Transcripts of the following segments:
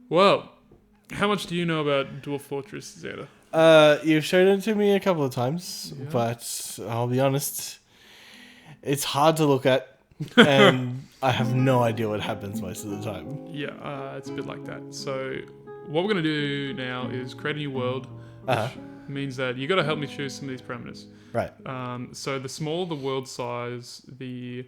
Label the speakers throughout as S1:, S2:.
S1: Well, how much do you know about Dwarf Fortress, Xander?
S2: You've shown it to me a couple of times,
S1: Yeah.
S2: but I'll be honest, it's hard to look at, and I have no idea what happens most of the time.
S1: Yeah, it's a bit like that. So, what we're going to do now is create a new world, which
S2: Uh-huh.
S1: means that you got to help me choose some of these parameters.
S2: Right.
S1: So, the smaller the world size, the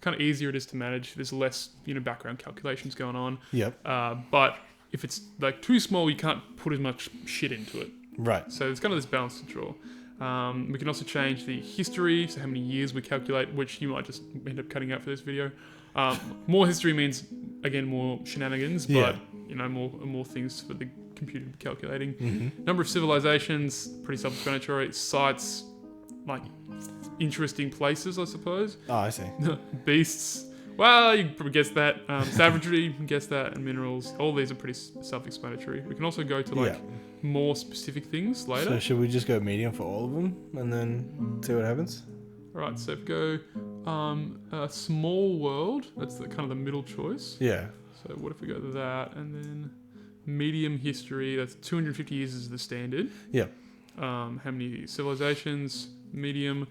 S1: kind of easier it is to manage. There's less, background calculations going on.
S2: Yep.
S1: But if it's like too small, you can't put as much shit into it.
S2: Right.
S1: So it's kind of this balance to draw. We can also change the history, so how many years we calculate, which you might just end up cutting out for this video. More history means, again, more shenanigans, but more things for the computer to be calculating.
S2: Mm-hmm.
S1: Number of civilizations, pretty self-explanatory. Sites, like interesting places, I suppose.
S2: Oh, I see.
S1: Beasts, well, you can probably guess that. Savagery, you can guess that, and minerals. All these are pretty self-explanatory. We can also go to more specific things later.
S2: So should we just go medium for all of them and then see what happens?
S1: Alright, so if we go a small world, that's the kind of the middle choice.
S2: Yeah.
S1: So what if we go to that, and then medium history, that's 250 years is the standard.
S2: Yep.
S1: How many civilizations, medium,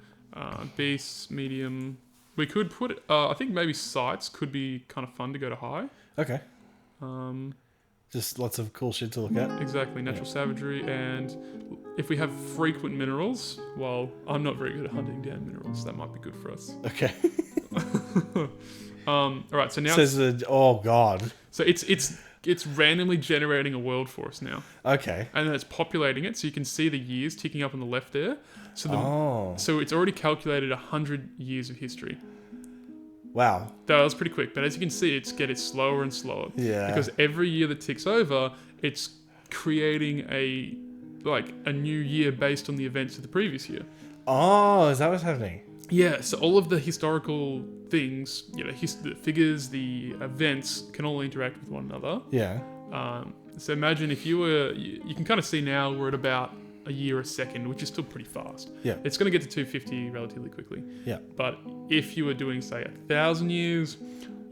S1: beasts, medium. We could put, I think maybe sites could be kind of fun to go to high.
S2: Okay. Just lots of cool shit to look at.
S1: Exactly, natural savagery, and if we have frequent minerals, well, I'm not very good at hunting down minerals, that might be good for us.
S2: Okay.
S1: Alright, so now
S2: oh god.
S1: so it's randomly generating a world for us now.
S2: Okay.
S1: And then it's populating it, so you can see the years ticking up on the left there. So so it's already calculated 100 years of history.
S2: Wow.
S1: That was pretty quick, but as you can see, it's getting slower and slower.
S2: Yeah.
S1: Because every year that ticks over, it's creating a new year based on the events of the previous year.
S2: Oh, is that what's happening?
S1: Yeah, so all of the historical things, the figures, the events can all interact with one another.
S2: Yeah.
S1: So imagine if you can kind of see now we're at about a year a second, which is still pretty fast.
S2: Yeah.
S1: It's going to get to 250 relatively quickly.
S2: Yeah.
S1: But if you were doing, say, 1,000 years,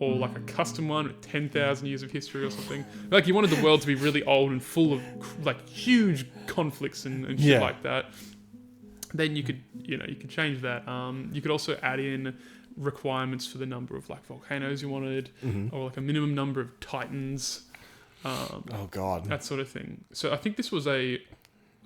S1: or like a custom one with 10,000 years of history or something, like you wanted the world to be really old and full of like huge conflicts and shit like that, then you could change that. You could also add in requirements for the number of like volcanoes you wanted, or like a minimum number of titans.
S2: Oh god.
S1: That sort of thing. So I think this was a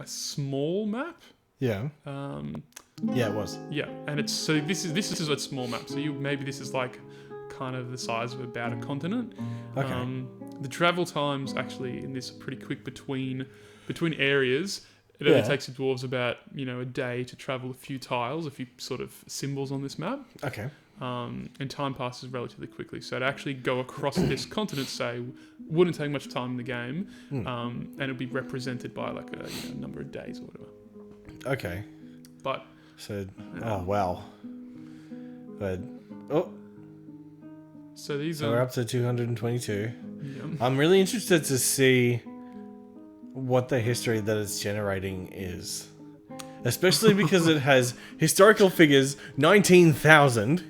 S1: small map.
S2: Yeah. Yeah, it was.
S1: Yeah, and this is a small map. So maybe this is like kind of the size of about a continent.
S2: Okay.
S1: The travel times actually in this are pretty quick between areas. It only takes the dwarves about a day to travel a few tiles, a few sort of symbols on this map.
S2: Okay.
S1: And time passes relatively quickly. So to actually go across this continent, say, wouldn't take much time in the game, and it'll be represented by like a number of days or whatever.
S2: Okay.
S1: But
S2: So, oh wow. But
S1: so these
S2: we're
S1: are
S2: up to 222.
S1: yeah.
S2: I'm really interested to see what the history that it's generating is. Especially because it has historical figures 19,000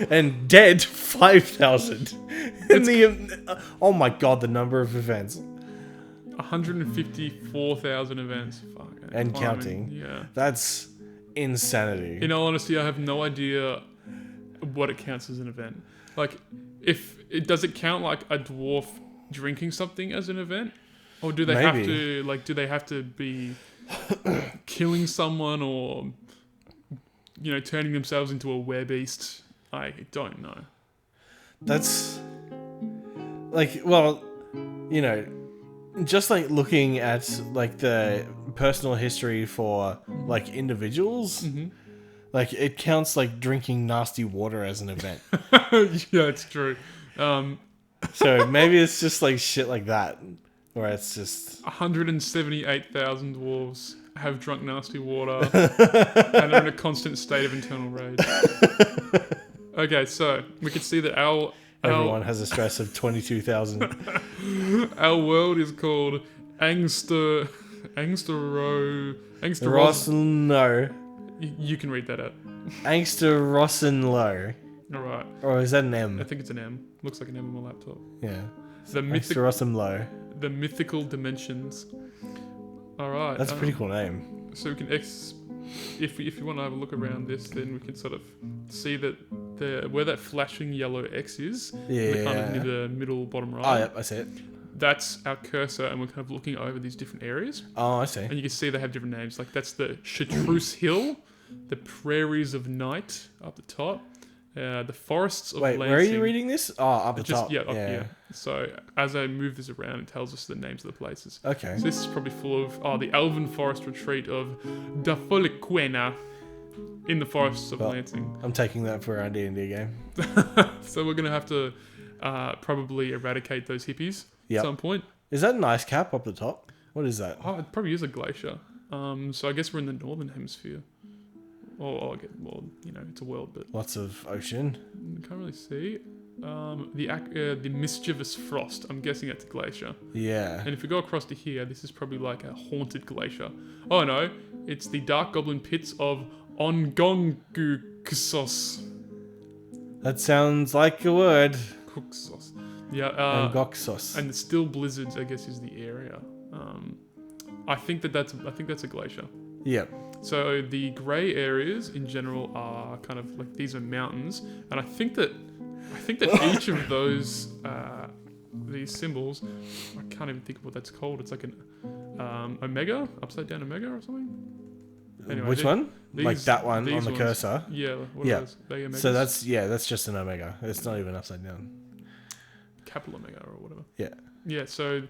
S2: and dead 5,000. And oh my god, the number of events.
S1: 154,000 events. Fuck,
S2: And
S1: climbing.
S2: counting.
S1: Yeah.
S2: That's insanity.
S1: In all honesty, I have no idea what it counts as an event. Like, does it count like a dwarf drinking something as an event? Or do they have to be killing someone or turning themselves into a werebeast? I don't know.
S2: That's like, well, just like looking at like the personal history for like individuals, like it counts like drinking nasty water as an event.
S1: Yeah, it's true.
S2: So maybe it's just like shit like that, where it's just
S1: 178,000 dwarves have drunk nasty water and are in a constant state of internal rage. Okay, so we can see that
S2: everyone has a stress of 22,000.
S1: our world is called Angster Ross.
S2: No.
S1: You can read that out.
S2: Angster Rossenlow.
S1: All right.
S2: Or is that an
S1: I
S2: M?
S1: think it's an M. Looks like an M on my laptop.
S2: Yeah. Extra awesome low.
S1: the mythical dimensions. All right.
S2: That's a pretty cool name.
S1: So we can if you want to have a look around this, then we can sort of see that where that flashing yellow X is, kind of near the middle bottom right.
S2: Oh, yep, I see it.
S1: That's our cursor, and we're kind of looking over these different areas.
S2: Oh, I see.
S1: And you can see they have different names. Like that's the Chartreuse Hill, the Prairies of Night up the top, the Forests of
S2: Wait,
S1: Lansing.
S2: where are you reading this? Oh, up the top.
S1: Yeah, up here. So as I move this around, it tells us the names of the places.
S2: Okay.
S1: So this is probably full of the Elven Forest Retreat of Dafoliquena in the Forests of Lansing.
S2: I'm taking that for our D&D game.
S1: So we're gonna have to probably eradicate those hippies at some point.
S2: Is that an ice cap up the top? What is that?
S1: Oh, it probably is a glacier. So I guess we're in the northern hemisphere. Well, it's a world, but
S2: Lots of ocean.
S1: can't really see. The mischievous frost. I'm guessing it's a glacier.
S2: Yeah.
S1: And if we go across to here, this is probably like a haunted glacier. Oh no, it's the dark goblin pits of Ongonguxos.
S2: That sounds like a word.
S1: Kuxos. Yeah.
S2: Ongoxos.
S1: And the still blizzards, I guess, is the area. I think that's a glacier.
S2: Yep.
S1: So the grey areas in general are kind of like these are mountains, and I think that each of those these symbols, I can't even think of what that's called. It's like an omega, upside down omega or something. Anyway,
S2: Which one? Like that one on the
S1: ones,
S2: cursor?
S1: Yeah. What are those? They omegas?
S2: So that's just an omega. It's not even upside down.
S1: Capital omega or whatever.
S2: Yeah.
S1: Yeah. So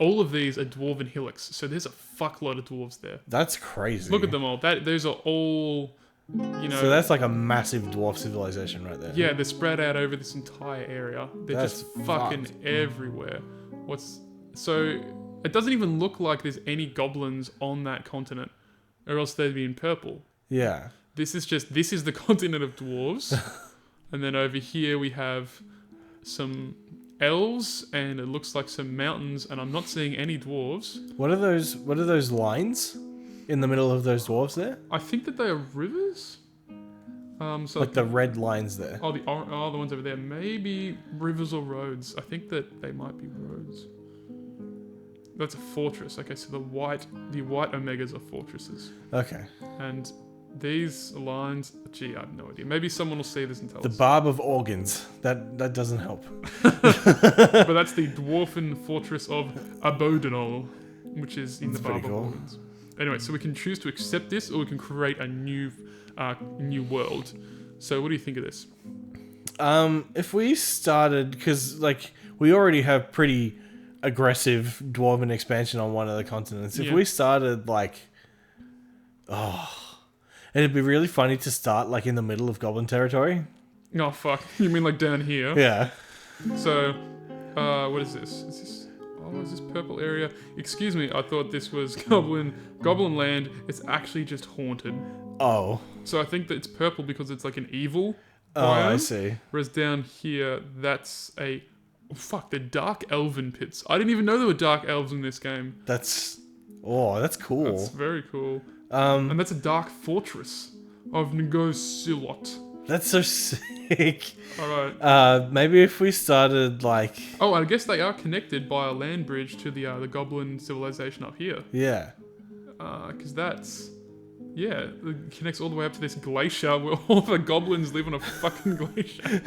S1: all of these are dwarven hillocks. So there's a fuckload of dwarves there.
S2: That's crazy.
S1: Look at them all. Those are all,
S2: So that's like a massive dwarf civilization right there.
S1: Yeah, they're spread out over this entire area. They're
S2: That's
S1: just fucking everywhere. So it doesn't even look like there's any goblins on that continent, or else they'd be in purple.
S2: Yeah.
S1: This is the continent of dwarves, and then over here we have some elves, and it looks like some mountains, and I'm not seeing any dwarves.
S2: What are those lines in the middle of those dwarves there?
S1: I think that they are rivers. So
S2: Like the red lines there.
S1: the ones over there. Maybe rivers or roads. I think that they might be roads. That's a fortress. Okay, so the white omegas are fortresses.
S2: Okay.
S1: And these lines, gee, I have no idea. Maybe someone will see this and tell
S2: The
S1: us.
S2: barb of organs. That doesn't help.
S1: But that's the dwarfen fortress of Abodenol, which is in the barb of organs. Anyway, so we can choose to accept this, or we can create a new world. So what do you think of this?
S2: If we started, because like we already have pretty aggressive dwarven expansion on one of the continents. If we started it'd be really funny to start like in the middle of goblin territory.
S1: Oh fuck! You mean like down here?
S2: Yeah.
S1: So, what is this? Is this purple area? Excuse me, I thought this was Goblin Land. It's actually just haunted.
S2: Oh.
S1: So I think that it's purple because it's like an evil
S2: Oh,
S1: biome.
S2: I see.
S1: Whereas down here, that's the Dark Elven pits. I didn't even know there were Dark Elves in this game.
S2: That's cool.
S1: That's very cool. And that's a Dark Fortress of Ngosilot.
S2: That's so sick.
S1: Alright.
S2: Maybe if we started like...
S1: Oh, I guess they are connected by a land bridge to the Goblin civilization up here.
S2: Yeah.
S1: Because that's... Yeah, it connects all the way up to this glacier where all the goblins live on a fucking glacier.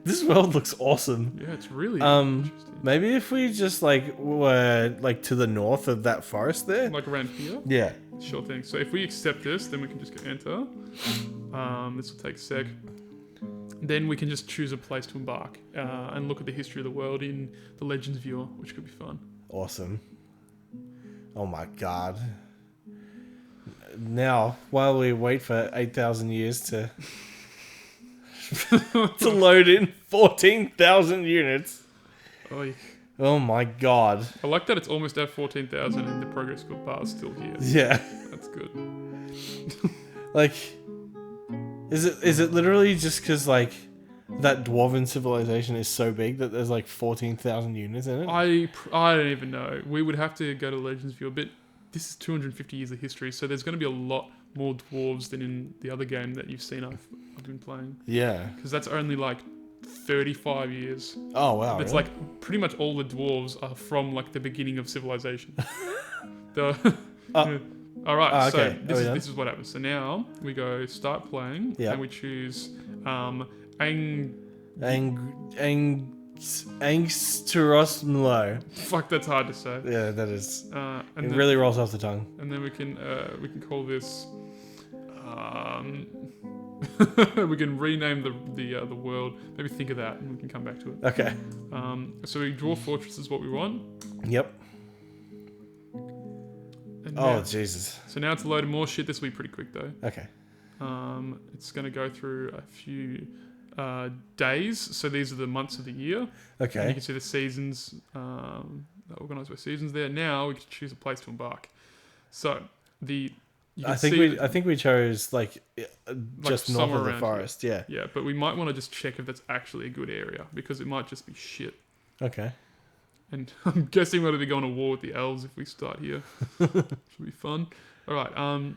S2: This world looks awesome.
S1: Yeah, it's really interesting.
S2: Maybe if we just were to the north of that forest there.
S1: Like around here?
S2: Yeah.
S1: Sure thing. So if we accept this, then we can just go enter. This will take a sec. Then we can just choose a place to embark and look at the history of the world in the Legends viewer, which could be fun.
S2: Awesome. Oh my god. Now, while we wait for 8,000 years to load in 14,000 units.
S1: Oy.
S2: Oh my god.
S1: I like that it's almost at 14,000 and the progress bar is still here.
S2: Yeah.
S1: That's good.
S2: Is it literally just because that dwarven civilization is so big that there's 14,000 units in it?
S1: I don't even know. We would have to go to Legends viewer, but this is 250 years of history, so there's going to be a lot more dwarves than in the other game that you've seen I've been playing.
S2: Yeah.
S1: Because that's only 35 years.
S2: Oh wow.
S1: It's
S2: really?
S1: like pretty much all the dwarves are from like the beginning of civilization. the All right,
S2: okay.
S1: so this is what happens. So now we go start playing,
S2: Yeah.
S1: and we choose
S2: Angsterosmlo.
S1: fuck, that's hard to say.
S2: Yeah, that is.
S1: And
S2: It
S1: then,
S2: really rolls off the tongue.
S1: and then we can call this. We can rename the world. Maybe think of that, and we can come back to it.
S2: Okay.
S1: So we draw fortress is what we want.
S2: Yep.
S1: And
S2: Oh
S1: now,
S2: Jesus.
S1: so now it's loading more shit. This will be pretty quick though.
S2: Okay.
S1: It's going to go through a few days. So these are the months of the year. And you
S2: Okay.
S1: can see the seasons organised by seasons there. Now we can choose a place to embark. So
S2: I think we chose like just north
S1: somewhere
S2: of the
S1: around
S2: forest. Yeah.
S1: Yeah, but we might want to just check if that's actually a good area because it might just be shit.
S2: Okay.
S1: And I'm guessing we're going to be going to war with the elves if we start here. Should be fun. All right.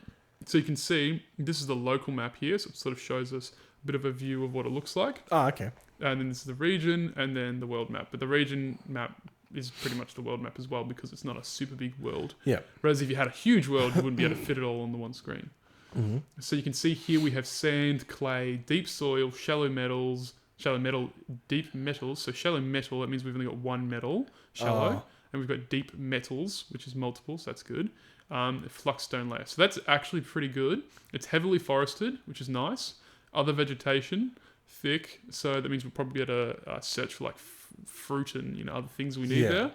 S1: So you can see this is the local map here. So it sort of shows us a bit of a view of what it looks like.
S2: Oh, okay.
S1: And then this is the region and then the world map. But the region map is pretty much the world map as well because it's not a super big world.
S2: Yeah.
S1: Whereas if you had a huge world, you wouldn't be able to fit it all on the one screen.
S2: Mm-hmm.
S1: So you can see here we have sand, clay, deep soil, shallow metal, deep metals. So shallow metal, that means we've only got one metal, shallow. And we've got deep metals, which is multiple, so that's good. Flux stone layer. So that's actually pretty good. It's heavily forested, which is nice. Other vegetation, thick. So that means we'll probably be able to search for like fruit and other things we need there.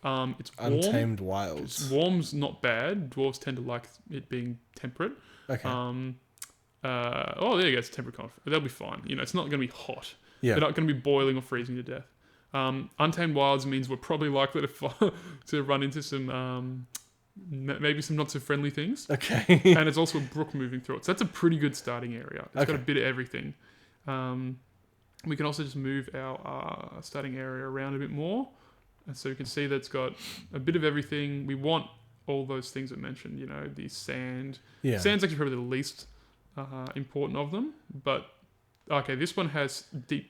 S1: It's warm.
S2: Untamed wilds.
S1: Warm's not bad. Dwarves tend to like it being temperate.
S2: Okay.
S1: There you go. It's temperate conflict. They'll be fine. It's not going to be hot.
S2: Yeah.
S1: They're not going to be boiling or freezing to death. Untamed wilds means we're probably likely to run into some maybe some not so friendly things.
S2: Okay.
S1: And it's also a brook moving through it, so that's a pretty good starting area. It's got a bit of everything. We can also just move our starting area around a bit more, and so you can see that it's got a bit of everything. We want all those things I mentioned. The sand.
S2: Yeah.
S1: Sand's actually probably the least important of them, but okay, this one has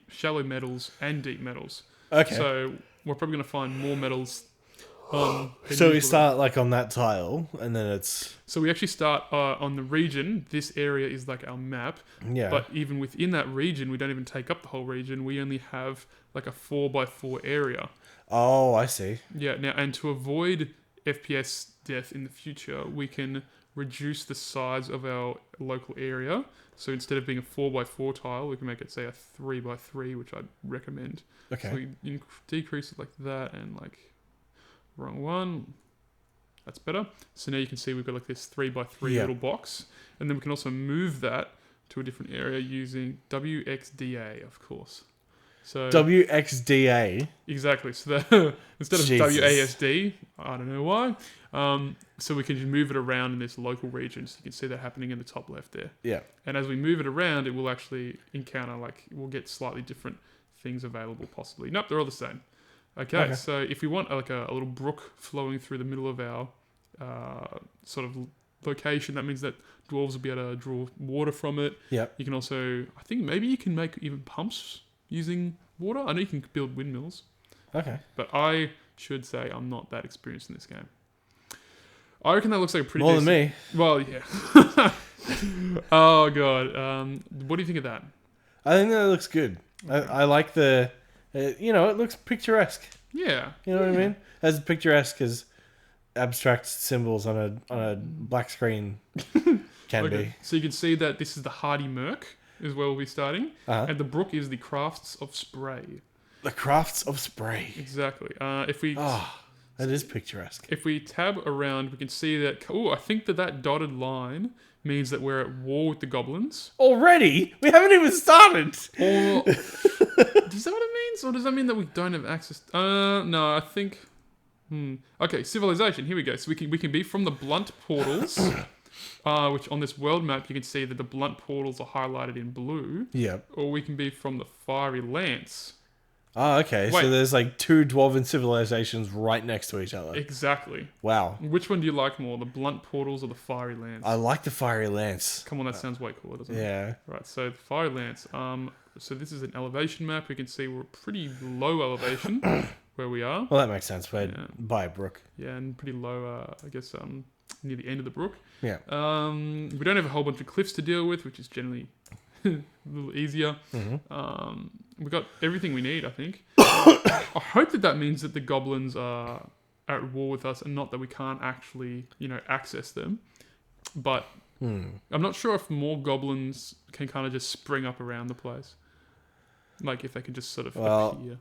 S1: shallow metals and deep metals.
S2: Okay.
S1: So we're probably going to find more metals.
S2: So we start like on that tile, and then it's...
S1: So we actually start on the region. This area is like our map.
S2: Yeah.
S1: But even within that region, we don't even take up the whole region. We only have like a 4x4 area.
S2: Oh, I see.
S1: Yeah. Now, and to avoid FPS death in the future, we can reduce the size of our local area. So instead of being a 4x4 tile, we can make it say a 3x3, which I'd recommend.
S2: Okay.
S1: So we decrease it like that and like... Wrong one. That's better. So now you can see we've got like this 3x3 little box. And then we can also move that to a different area using WXDA, of course. So
S2: WXDA?
S1: Exactly. So that instead of
S2: Jesus.
S1: WASD, I don't know why. So we can just move it around in this local region. So you can see that happening in the top left there.
S2: Yeah.
S1: And as we move it around, it will actually encounter we'll get slightly different things available possibly. Nope, they're all the same. Okay, so if we want like a little brook flowing through the middle of our sort of location, that means that dwarves will be able to draw water from it.
S2: Yeah.
S1: You can also, I think maybe you can make even pumps using water. I know you can build windmills.
S2: Okay.
S1: But I should say I'm not that experienced in this game. I reckon that looks like a pretty
S2: More
S1: decent...
S2: than me.
S1: Well, yeah. Oh, God. What do you think of that?
S2: I think that looks good. I like the... it looks picturesque.
S1: Yeah.
S2: You know what I mean? As picturesque as abstract symbols on a black screen can be.
S1: So you can see that this is the Hardy Merc is where we'll be starting. And the brook is the Crafts of Spray.
S2: The Crafts of Spray.
S1: Exactly. If we...
S2: that is picturesque.
S1: If we tab around, we can see that... Oh, I think that dotted line means that we're at war with the goblins.
S2: Already? We haven't even started!
S1: Or... Does that what it means? Or does that mean that we don't have access... no, I think... Okay, civilization. Here we go. So we can be from the blunt portals, which on this world map you can see that the blunt portals are highlighted in blue.
S2: Yep.
S1: Or we can be from the fiery lance.
S2: Oh, okay.
S1: Wait.
S2: So there's like two dwarven civilizations right next to each other.
S1: Exactly.
S2: Wow.
S1: Which one do you like more, the blunt portals or the fiery lance?
S2: I like the fiery lance.
S1: Come on, that sounds way cooler, doesn't it?
S2: Yeah.
S1: Right, so the fiery lance. So this is an elevation map. We can see we're pretty low elevation where we are.
S2: Well, that makes sense. We're by a brook.
S1: Yeah, and pretty low, I guess, near the end of the brook.
S2: Yeah.
S1: We don't have a whole bunch of cliffs to deal with, which is generally a little easier. We've got everything we need, I think. I hope that means that the goblins are at war with us and not that we can't actually, access them. But I'm not sure if more goblins can kind of just spring up around the place. Like, if they can just sort of appear.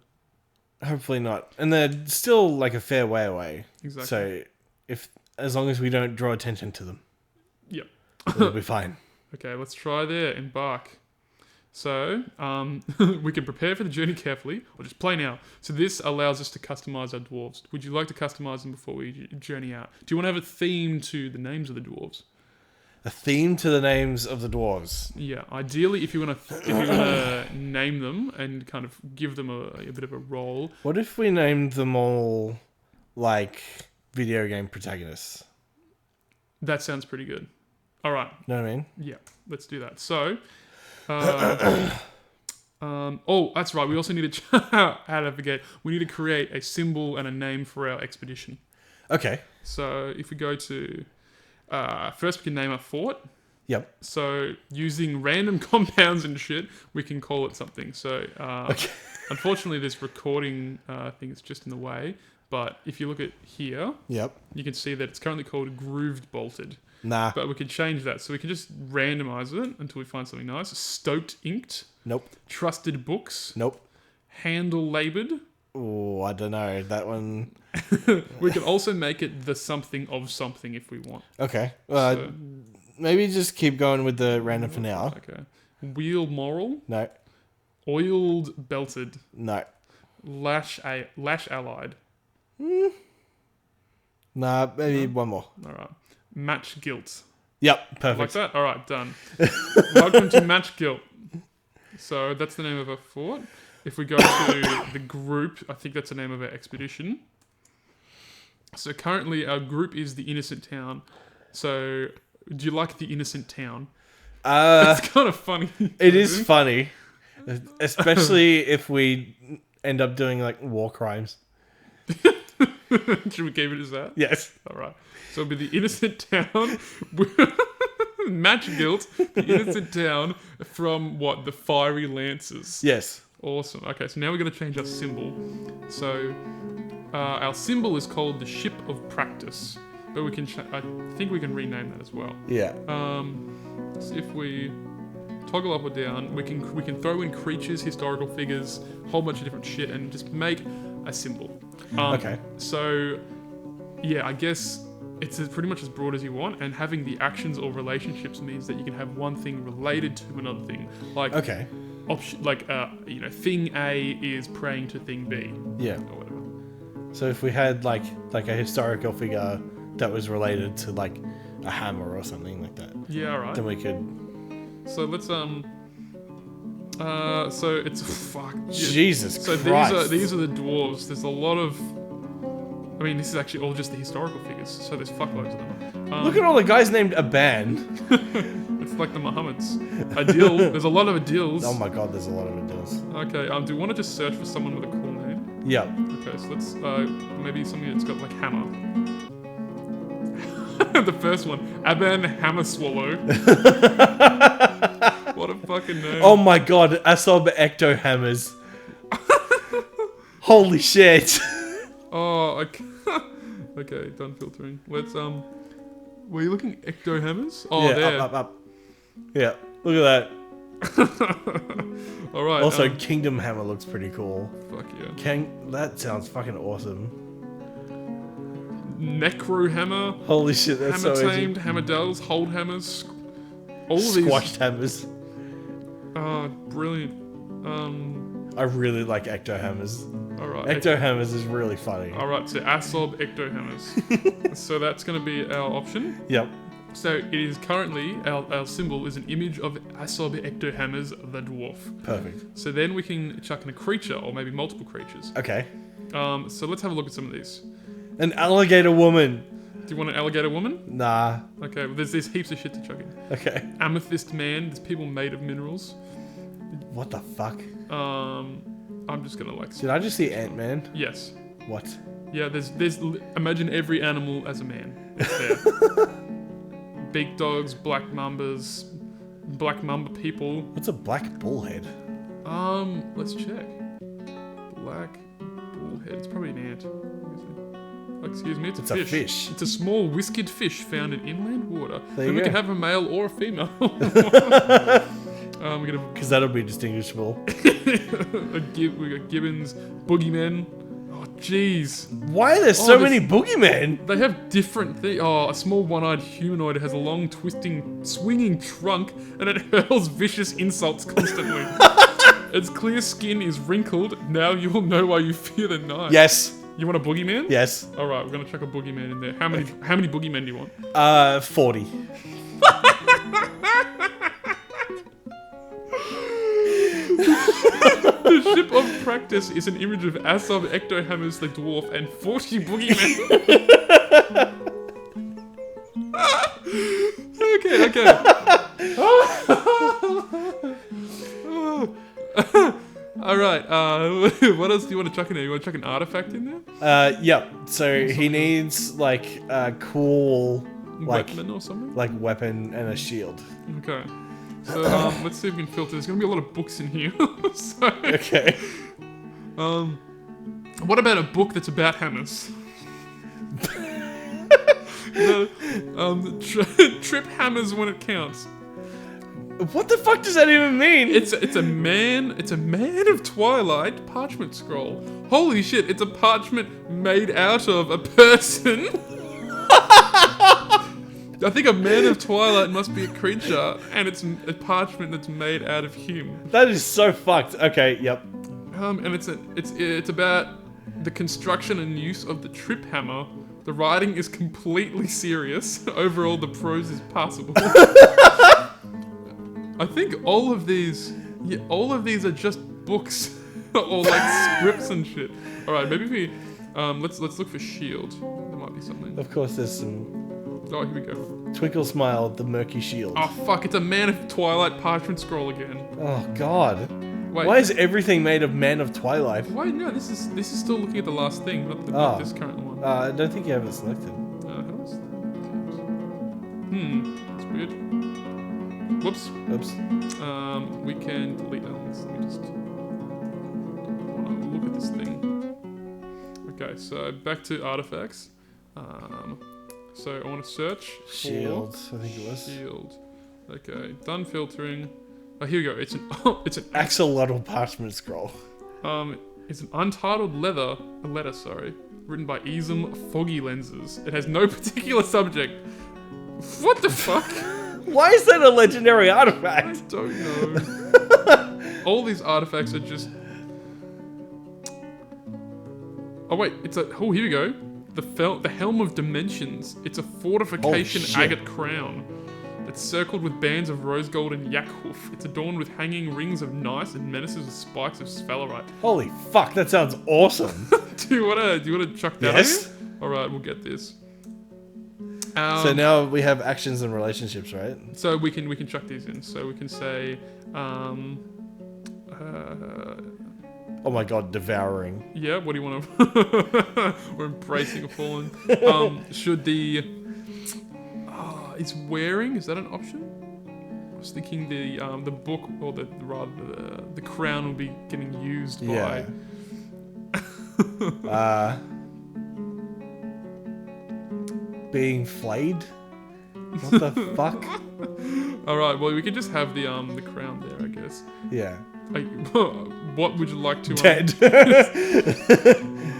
S2: Hopefully not. And they're still, like, a fair way away.
S1: Exactly.
S2: So, as long as we don't draw attention to them.
S1: Yep.
S2: It'll be fine.
S1: Okay, let's try there. Embark. So, we can prepare for the journey carefully, or just play now. So this allows us to customize our dwarves. Would you like to customize them before we journey out? Do you want to have a theme to the names of the dwarves?
S2: A theme to the names of the dwarves.
S1: Yeah, ideally, if you want to name them and kind of give them a bit of a role.
S2: What if we named them all like video game protagonists?
S1: That sounds pretty good. All right.
S2: Know what I mean?
S1: Yeah, let's do that. So, that's right. We also need to how to forget. We need to create a symbol and a name for our expedition.
S2: Okay.
S1: So if we go to first, we can name our fort.
S2: Yep.
S1: So using random compounds and shit, we can call it something. So unfortunately, this recording thing is just in the way. But if you look at here,
S2: yep,
S1: you can see that it's currently called Grooved Bolted.
S2: Nah.
S1: But we can change that. So we can just randomize it until we find something nice. Stoked Inked.
S2: Nope.
S1: Trusted Books.
S2: Nope.
S1: Handle Labored.
S2: Oh, I don't know. That one...
S1: We can also make it the something of something if we want.
S2: Okay. Maybe just keep going with the random for now.
S1: Okay. Wheel Moral.
S2: No.
S1: Oiled Belted.
S2: No.
S1: Lash Allied.
S2: Nah, maybe one more.
S1: All right. Match Guilt.
S2: Yep, perfect.
S1: Like that? All right, done. Welcome to Match Guilt. So that's the name of our fort. If we go to the group, I think that's the name of our expedition. So currently our group is the Innocent Town. So do you like the Innocent Town? It's kind of funny.
S2: It is funny. Especially if we end up doing like war crimes.
S1: Should we keep it as that?
S2: Yes.
S1: All right. So it'll be the Innocent Town. Match Guilt, the Innocent Town from what? The Fiery Lancers.
S2: Yes.
S1: Awesome. Okay, so now we're going to change our symbol. So our symbol is called the Ship of Practice, but we can I think we can rename that as well.
S2: Yeah.
S1: So if we toggle up or down, we can throw in creatures, historical figures, a whole bunch of different shit, and just make a symbol.
S2: Okay.
S1: So yeah, I guess it's pretty much as broad as you want, and having the actions or relationships means that you can have one thing related to another thing. Like
S2: okay.
S1: Thing A is praying to thing B.
S2: Yeah.
S1: Or whatever.
S2: So if we had like a historical figure that was related to like a hammer or something like that.
S1: Yeah, alright.
S2: Then we could.
S1: So let's so it's fuck.
S2: Jesus
S1: Christ.
S2: So
S1: these are the dwarves. There's a lot of. I mean, this is actually all just the historical figures. So there's fuckloads of them.
S2: Look at all the guys named Aban.
S1: It's like the Muhammad's. Adil. There's a lot of Adils.
S2: Oh my god, there's a lot of Adils.
S1: Okay. Do you want to just search for someone with a cool name?
S2: Yeah.
S1: Okay. So let's maybe something that's got like hammer. The first one, Aban Hammer Swallow. What a fucking name.
S2: Oh my god, Asob Ecto Hammers. Holy shit.
S1: Oh, okay. Okay, done filtering. Let's were you looking Ecto Hammers? Oh,
S2: yeah,
S1: there.
S2: up. Yeah, look at that.
S1: All right.
S2: Also, Kingdom Hammer looks pretty cool.
S1: Fuck yeah.
S2: That sounds fucking awesome.
S1: Necro Hammer.
S2: Holy shit, that's
S1: Hammer
S2: so
S1: Tamed,
S2: easy.
S1: Hammer Dells, Hold Hammers. All of
S2: Squashed Hammers.
S1: Oh, brilliant.
S2: I really like Ecto Hammers.
S1: Alright.
S2: Ecto Hammers is really funny.
S1: Alright, so Asob Ecto Hammers. So that's going to be our option.
S2: Yep.
S1: So it is currently, our symbol is an image of Asob Ecto Hammers, the dwarf.
S2: Perfect.
S1: So then we can chuck in a creature, or maybe multiple creatures.
S2: Okay.
S1: So let's have a look at some of these.
S2: An alligator woman.
S1: Do you want an alligator woman?
S2: Nah.
S1: Okay, well, there's heaps of shit to chuck in.
S2: Okay.
S1: Amethyst man, there's people made of minerals.
S2: What the fuck?
S1: I'm just gonna like.
S2: Did I just see Ant-Man?
S1: Yes.
S2: What?
S1: Yeah, there's imagine every animal as a man. It's there. Big dogs, black mambas, black mamba people.
S2: What's a black bullhead?
S1: Let's check. Black bullhead. It's probably an ant. Excuse me, it's a fish. It's a small whiskered fish found in inland water.
S2: There
S1: We can have a male or a female.
S2: Because that'll be distinguishable.
S1: We got gibbons, boogeymen. Oh, jeez.
S2: Why are there so many boogeymen?
S1: They have different things. Oh, a small one-eyed humanoid has a long, twisting, swinging trunk, and it hurls vicious insults constantly. Its clear skin is wrinkled. Now you will know why you fear the night.
S2: Yes.
S1: You want a boogeyman?
S2: Yes.
S1: All right, we're gonna chuck a boogeyman in there. How many boogeymen do you want?
S2: 40.
S1: The ship of practice is an image of Asov Ectohammers the Dwarf and 40 boogeymen. Okay. All right. What else do you want to chuck in there? You want to chuck an artifact in there?
S2: Yep. So he needs like a cool
S1: Weapon or something?
S2: like weapon and a shield.
S1: Okay. So let's see if we can filter. There's gonna be a lot of books in here. So,
S2: Okay.
S1: what about a book that's about hammers? Trip hammers when it counts.
S2: What the fuck does that even mean?
S1: It's a man of twilight parchment scroll. Holy shit! It's a parchment made out of a person. I think a man of twilight must be a creature, and it's a parchment that's made out of him.
S2: That is so fucked. Okay, yep.
S1: And it's about the construction and use of the trip hammer. The writing is completely serious. Overall, the prose is passable. I think all of these are just books or like scripts and shit. All right, maybe we let's look for shield. There might be something.
S2: Of course, there's some.
S1: Oh, here we go.
S2: Twinkle Smile, the murky shield.
S1: Oh fuck! It's a Man of Twilight parchment scroll again.
S2: Oh god.
S1: Wait,
S2: why is everything made of Man of Twilight?
S1: Why no? This is still looking at the last thing, not this current one.
S2: I don't think you have it selected.
S1: How does that? That's weird. Whoops.
S2: Oops.
S1: We can delete elements. Let me just want to look at this thing. Okay, so back to artifacts. So I want to search
S2: Shield, I think it was.
S1: Shield. Okay, done filtering. Oh, here we go. It's an
S2: axolotl parchment scroll.
S1: It's an untitled letter, written by Easem Foggy Lenses. It has no particular subject. What the fuck?
S2: Why is that a legendary artifact?
S1: I don't know. All these artifacts are just. Oh wait, oh, here we go. The Helm of Dimensions. It's a fortification agate crown. It's circled with bands of rose gold and yak hoof. It's adorned with hanging rings of nice and menaces with spikes of sphalerite.
S2: Holy fuck, that sounds awesome.
S1: Do you wanna chuck that
S2: Yes.
S1: in? Alright, we'll get this.
S2: So now we have actions and relationships, right?
S1: So we can chuck these in. So we can say
S2: oh my god, devouring.
S1: yeah, what do you want to... We're embracing a fallen. Should the... is wearing, is that an option? I was thinking the book, or the crown will be getting used by...
S2: Being flayed? What the fuck?
S1: Alright, well we could just have the crown there, I guess.
S2: Yeah.
S1: What would you like to...
S2: Dead.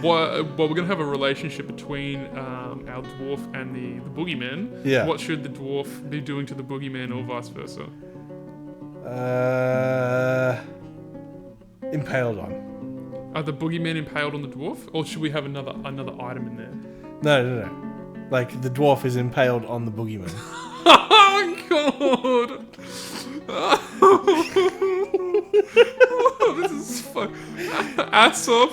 S1: Well, we're gonna have a relationship between our dwarf and the boogeyman.
S2: Yeah.
S1: What should the dwarf be doing to the boogeyman, or vice versa?
S2: Impaled on.
S1: Are the boogeyman impaled on the dwarf, or should we have another item in there?
S2: No. Like the dwarf is impaled on the boogeyman.
S1: Oh god! Oh, this is fun. Asop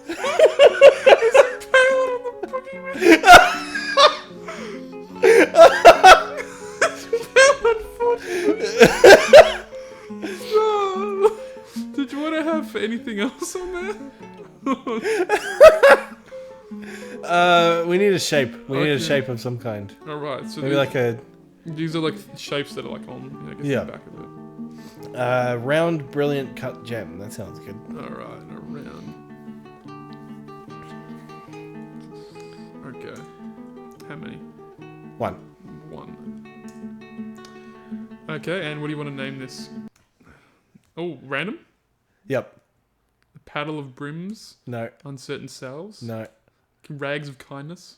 S1: is impaled on the boogeyman. anything else on there?
S2: We need a shape. We need a shape of some kind.
S1: All right. So
S2: Maybe like a...
S1: These are like shapes that are like on, I guess, the back of it.
S2: Round, brilliant cut gem. That sounds good.
S1: All right, a round. Okay. How many?
S2: One.
S1: Okay, and what do you want to name this? Oh, random?
S2: Yep.
S1: A paddle of brims?
S2: No.
S1: Uncertain selves?
S2: No.
S1: Rags of kindness?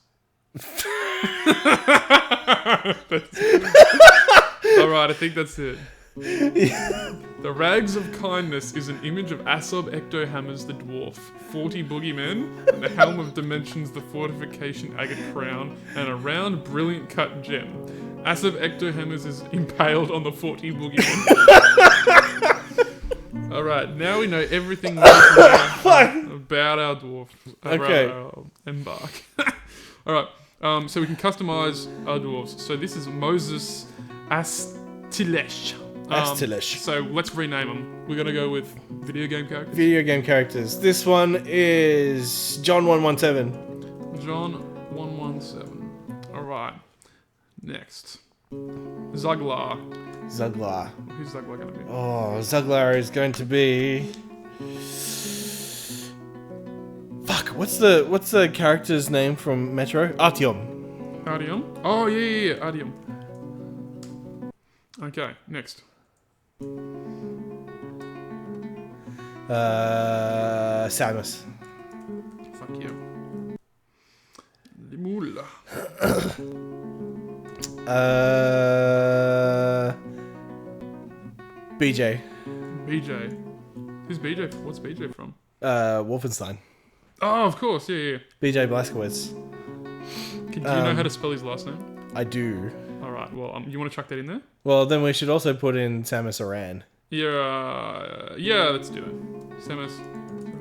S1: Alright, I think that's it. The Rags of Kindness is an image of Asob Ectohammers the Dwarf, 40 boogeymen, and the Helm of Dimensions the fortification agate crown, and a round, brilliant cut gem. Asob Ectohammers is impaled on the 40 boogeymen. Alright, now we know everything we need to know about our dwarf.
S2: Okay.
S1: Our embark. Alright, so we can customize our dwarves. So this is Moses Astilesh. So let's rename them. We're gonna go with video game characters.
S2: Video game characters. This one is John 117.
S1: John 117. Alright. Next. Zuglar.
S2: Zuglar.
S1: Who's Zuglar gonna be?
S2: Oh, Zuglar is going to be... Fuck, what's the character's name from Metro? Artyom.
S1: Artyom? Oh, yeah. Artyom. Okay, next.
S2: Samus.
S1: Fuck you. Limula.
S2: BJ.
S1: BJ. Who's BJ? What's BJ from?
S2: Wolfenstein.
S1: Oh, of course, yeah.
S2: BJ Blazkowicz.
S1: Do you know how to spell his last name?
S2: I do.
S1: Alright, well, you want to chuck that in there?
S2: Well, then we should also put in Samus Aran.
S1: Yeah, let's do it. Samus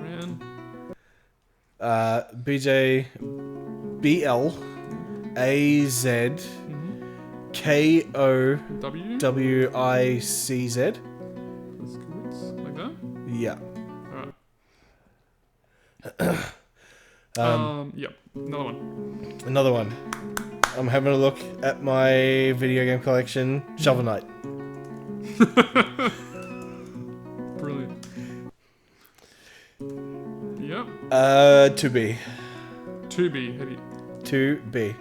S1: Aran.
S2: BJ BLAZ KOWICZ.
S1: Like that?
S2: Yeah.
S1: Alright. Yep. Another one.
S2: I'm having a look at my video game collection. Shovel Knight.
S1: Brilliant. Yep.
S2: 2B.
S1: 2B. How do you...
S2: 2B.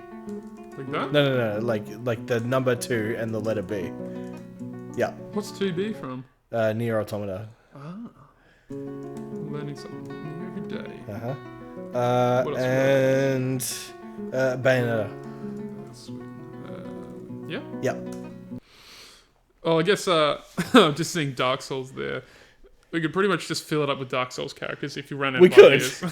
S1: Like that?
S2: No. Like the number 2 and the letter B. Yeah.
S1: What's 2B from?
S2: Nier Automata.
S1: Ah. Learning something new every day.
S2: What else and Bayonetta.
S1: Sweet. Yeah?
S2: Yep.
S1: Oh, I guess just seeing Dark Souls there. We could pretty much just fill it up with Dark Souls characters if you ran out of ideas.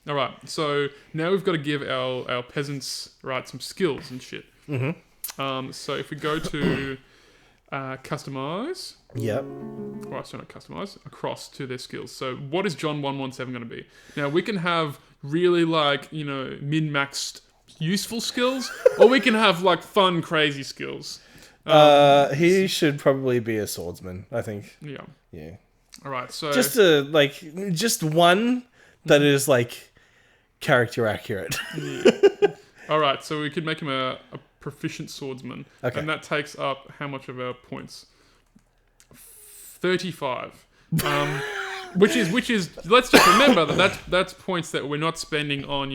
S1: Alright, so now we've got to give our peasants some skills and shit.
S2: Mm-hmm.
S1: So if we go to customize.
S2: Yep.
S1: Right, so not customize. Across to their skills. So what is John 117 going to be? Now we can have really min-maxed useful skills, or we can have fun, crazy skills.
S2: He should probably be a swordsman, I think.
S1: Yeah.
S2: Yeah.
S1: All right. So
S2: just one that is character accurate.
S1: Yeah. All right. So we could make him a proficient swordsman, and that takes up how much of our points? 35. Which is let's just remember that's points that we're not spending on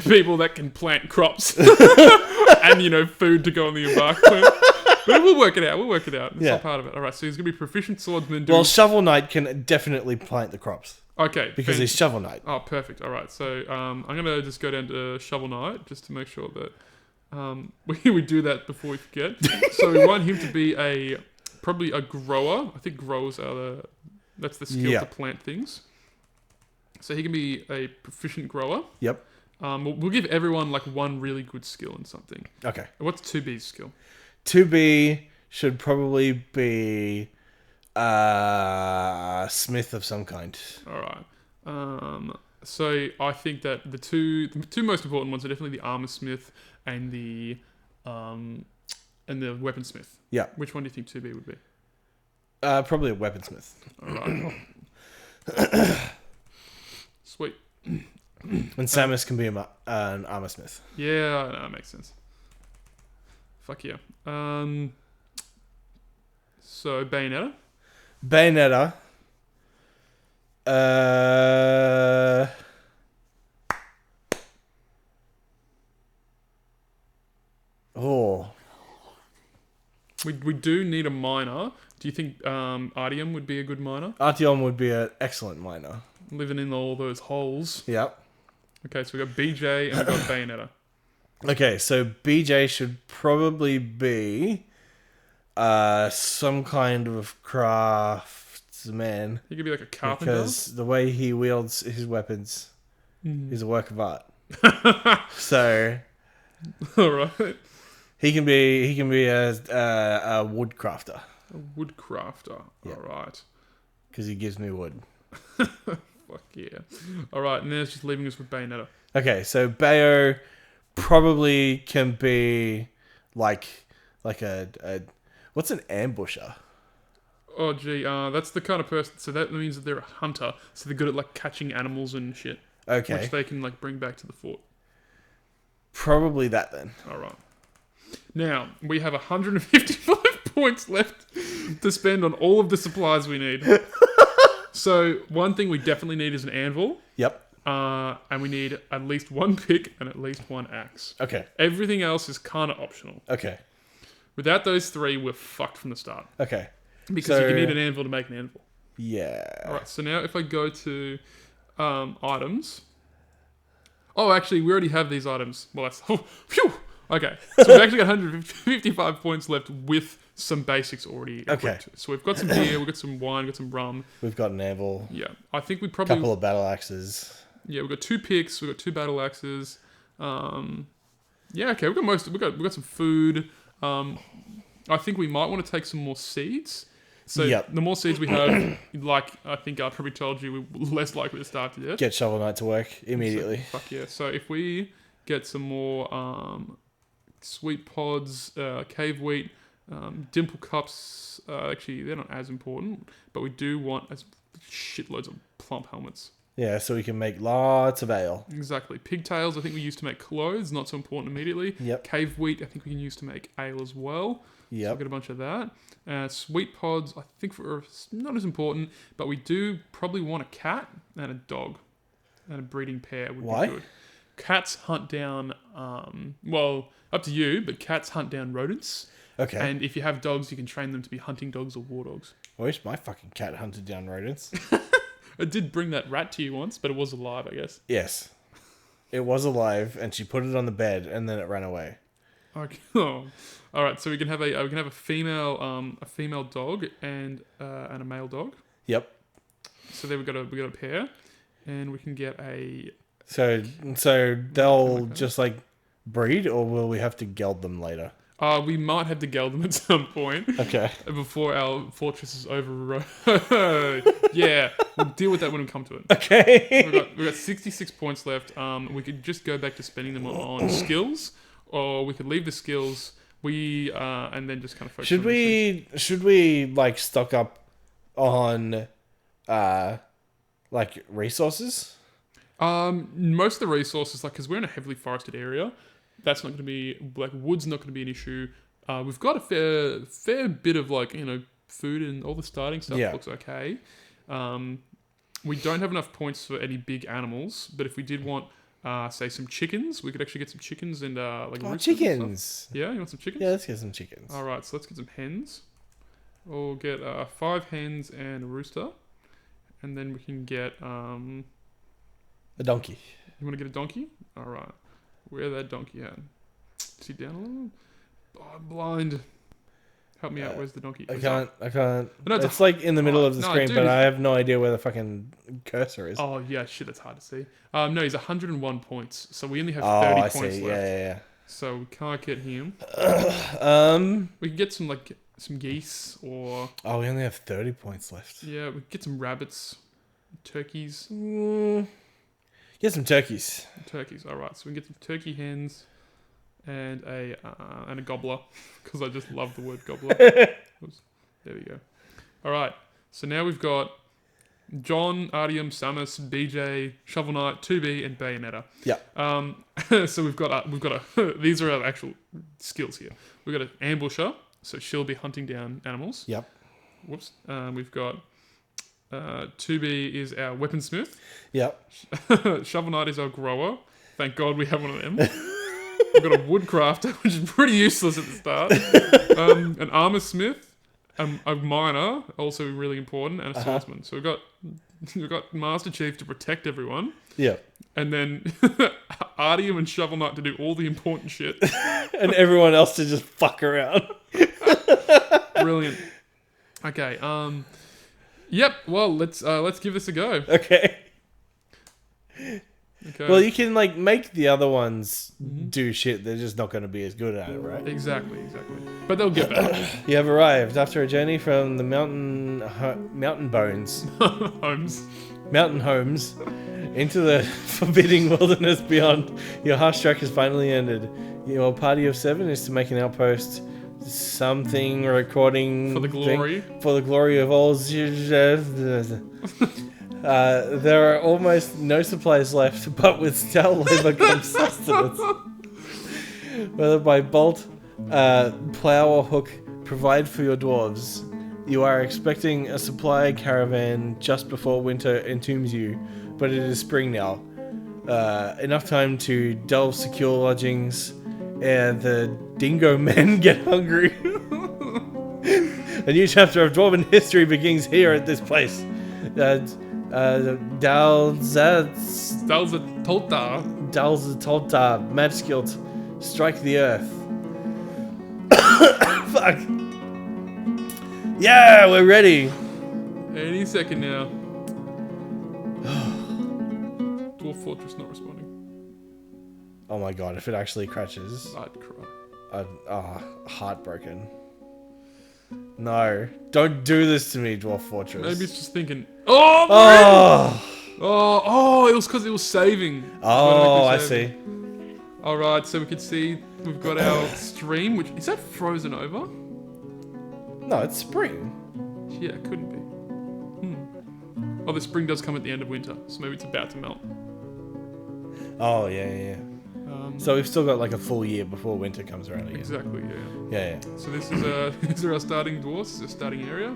S1: people that can plant crops and food to go on the embarkment. But we'll work it out. It's all part of it. All right. So he's gonna be proficient swordsman.
S2: Well, Shovel Knight can definitely plant the crops.
S1: Okay.
S2: Because he's Shovel Knight.
S1: Oh, perfect. All right. So I'm gonna just go down to Shovel Knight just to make sure that we do that before we forget. So we want him to be probably a grower. I think growers are that's the skill to plant things. So he can be a proficient grower.
S2: Yep.
S1: We'll give everyone one really good skill in something.
S2: Okay.
S1: What's 2B's skill?
S2: 2B should probably be smith of some kind.
S1: All right. So I think that the two most important ones are definitely the armor smith and the weaponsmith.
S2: Yeah.
S1: Which one do you think 2B would be?
S2: Probably a weaponsmith.
S1: All right. Sweet.
S2: And Samus can be an armor smith.
S1: Yeah, no, that makes sense. Fuck yeah. So Bayonetta.
S2: Bayonetta. Oh.
S1: We do need a miner. Do you think Artyom would be a good miner?
S2: Artyom would be an excellent miner.
S1: Living in all those holes.
S2: Yep.
S1: Okay, so we got BJ and we got Bayonetta.
S2: Okay, so BJ should probably be some kind of craftsman.
S1: He could be like a carpenter.
S2: Because the way he wields his weapons is a work of art. So
S1: All right.
S2: he can be a wood crafter.
S1: A wood crafter.
S2: Yeah.
S1: All right.
S2: Because he gives me wood.
S1: Fuck yeah. All right, and then it's just leaving us with Bayonetta.
S2: Okay, so Bayo probably can be like a what's an ambusher?
S1: Oh gee, that's the kind of person. So that means that they're a hunter. So they're good at like catching animals and shit,
S2: Okay,
S1: which they can like bring back to the fort.
S2: probably that then.
S1: All right. Now we have 155 points left to spend on all of the supplies we need. So one thing we definitely need is an anvil.
S2: Yep.
S1: And we need at least one pick and at least one axe.
S2: Okay.
S1: Everything else is kind of optional.
S2: Okay.
S1: Without those three, we're fucked from the start.
S2: Okay.
S1: Because you can need an anvil to make an anvil.
S2: Yeah.
S1: Alright, so now if I go to items. Oh, actually, we already have these items. Well, that's... Oh, phew! Okay, so we've actually got 155 points left with some basics already equipped.
S2: Okay.
S1: So we've got some beer, we've got some wine, we've got some rum.
S2: We've got an anvil.
S1: Yeah, I think we
S2: A
S1: probably...
S2: couple of battle axes.
S1: Yeah, we've got 2 picks, we've got 2 battle axes. Yeah, okay, we've got some food. I think we might want to take some more seeds. So
S2: Yep.
S1: the more seeds we have, like I think I probably told you, we're less likely to starve to death.
S2: Get Shovel Knight to work immediately.
S1: So, fuck yeah. So if we get some more sweet pods, cave wheat, dimple cups, actually they're not as important, but we do want shitloads of plump helmets.
S2: Yeah, so we can make lots of ale.
S1: Exactly. Pigtails, I think we use to make clothes, not so important immediately.
S2: Yep.
S1: Cave wheat, I think we can use to make ale as well.
S2: Yep.
S1: So we've got a bunch of that. Sweet pods, I think for not as important, but we do probably want a cat and a dog. And a breeding pair would
S2: Why?
S1: be good. Cats hunt down, well, up to you, but cats hunt down rodents.
S2: Okay.
S1: And if you have dogs, you can train them to be hunting dogs or war dogs.
S2: I wish my fucking cat hunted down rodents.
S1: I did bring that rat to you once, but it was alive, I guess.
S2: Yes. It was alive, and she put it on the bed, and then it ran away.
S1: Okay. Oh. All right. So we can have a female dog and a male dog.
S2: Yep.
S1: So there we got a pair, and we can get a.
S2: So they'll just like breed, or will we have to geld them later?
S1: We might have to geld them at some point.
S2: Okay.
S1: Before our fortress is overrun. Yeah, we'll deal with that when we come to it.
S2: Okay.
S1: We've got 66 points left. We could just go back to spending them on skills, or we could leave the skills. And then just kind of focus.
S2: Should we like stock up on like resources?
S1: Most of the resources, like, because we're in a heavily forested area, that's not going to be, like, wood's not going to be an issue. We've got a fair bit of, like, food and all the starting stuff looks okay. We don't have enough points for any big animals, but if we did want, say, some chickens, we could actually get some chickens and, like,
S2: chickens.
S1: Yeah, you want some chickens?
S2: Yeah, let's get some chickens.
S1: All right, so let's get some hens. We'll get 5 hens and a rooster. And then we can get...
S2: A donkey.
S1: You want to get a donkey? All right. Where that donkey at? Is he down a little? Oh, I'm blind. Help me out. Where's the donkey?
S2: I can't.
S1: No,
S2: it's like in the middle of the screen,
S1: dude,
S2: but I have no idea where the fucking cursor is.
S1: Oh, yeah. Shit, that's hard to see. No, he's 101 points. So we only have 30
S2: I
S1: points
S2: see.
S1: left.
S2: Yeah.
S1: So we can't get him. We can get some geese or...
S2: Oh, we only have 30 points left.
S1: Yeah, we can get some rabbits, turkeys.
S2: Get some turkeys.
S1: Turkeys, all right. So we can get some turkey hens and a gobbler, because I just love the word gobbler. There we go. All right. So now we've got John, Artyom, Samus, BJ, Shovel Knight, 2B, and Bayonetta.
S2: Yeah.
S1: So we've got these are our actual skills here. We've got an ambusher, so she'll be hunting down animals.
S2: Yep.
S1: Whoops. We've got 2B is our weaponsmith.
S2: Yep.
S1: Shovel Knight is our grower. Thank God we have one of them. We've got a woodcrafter, which is pretty useless at the start. An armor smith, a miner, also really important, and a swordsman. So we've got Master Chief to protect everyone.
S2: Yeah.
S1: And then Artyom and Shovel Knight to do all the important shit.
S2: And everyone else to just fuck around.
S1: Brilliant. Okay. Yep. Well, let's give this a go.
S2: Okay.
S1: Okay.
S2: Well, you can like make the other ones do shit. They're just not going to be as good at it, right?
S1: Exactly. But they'll get better.
S2: You have arrived after a journey from the mountain bones, mountain homes, into the forbidding wilderness beyond. Your harsh track has finally ended. Your party of 7 is to make an outpost. Something recording
S1: For the glory.
S2: For the glory of all. There are almost no supplies left, but with stout labor comes sustenance. Whether by bolt, plow, or hook, provide for your dwarves. You are expecting a supply caravan just before winter entombs you, but it is spring now. Enough time to delve secure lodgings, and the dingo men get hungry. A new chapter of Dwarven history begins here at this place. Dalzatolta, magic skills, strike the earth. Fuck. Yeah, we're ready.
S1: Any second now. Dwarf Fortress not responding.
S2: Oh my god, if it actually crashes.
S1: I'd cry.
S2: Heartbroken. No, don't do this to me, Dwarf Fortress.
S1: Maybe it's just thinking, it was because it was saving.
S2: Oh, I see.
S1: Alright, so we can see we've got our stream, which, is that frozen over?
S2: No, it's spring.
S1: Yeah, it couldn't be. Oh, the spring does come at the end of winter, so maybe it's about to melt.
S2: Oh, yeah. So we've still got like a full year before winter comes around again.
S1: Exactly,
S2: Yeah.
S1: So this is these are our starting dwarfs. This is our starting area.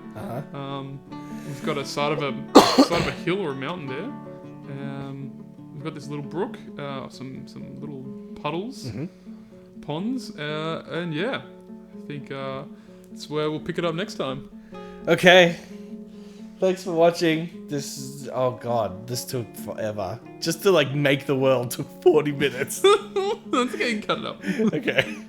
S1: We've got a side of a hill or a mountain there. We've got this little brook, some little puddles, ponds, and yeah, I think that's where we'll pick it up next time.
S2: Okay. Thanks for watching. This took forever. Just to like make the world took 40 minutes.
S1: Let's get cut it up.
S2: Okay.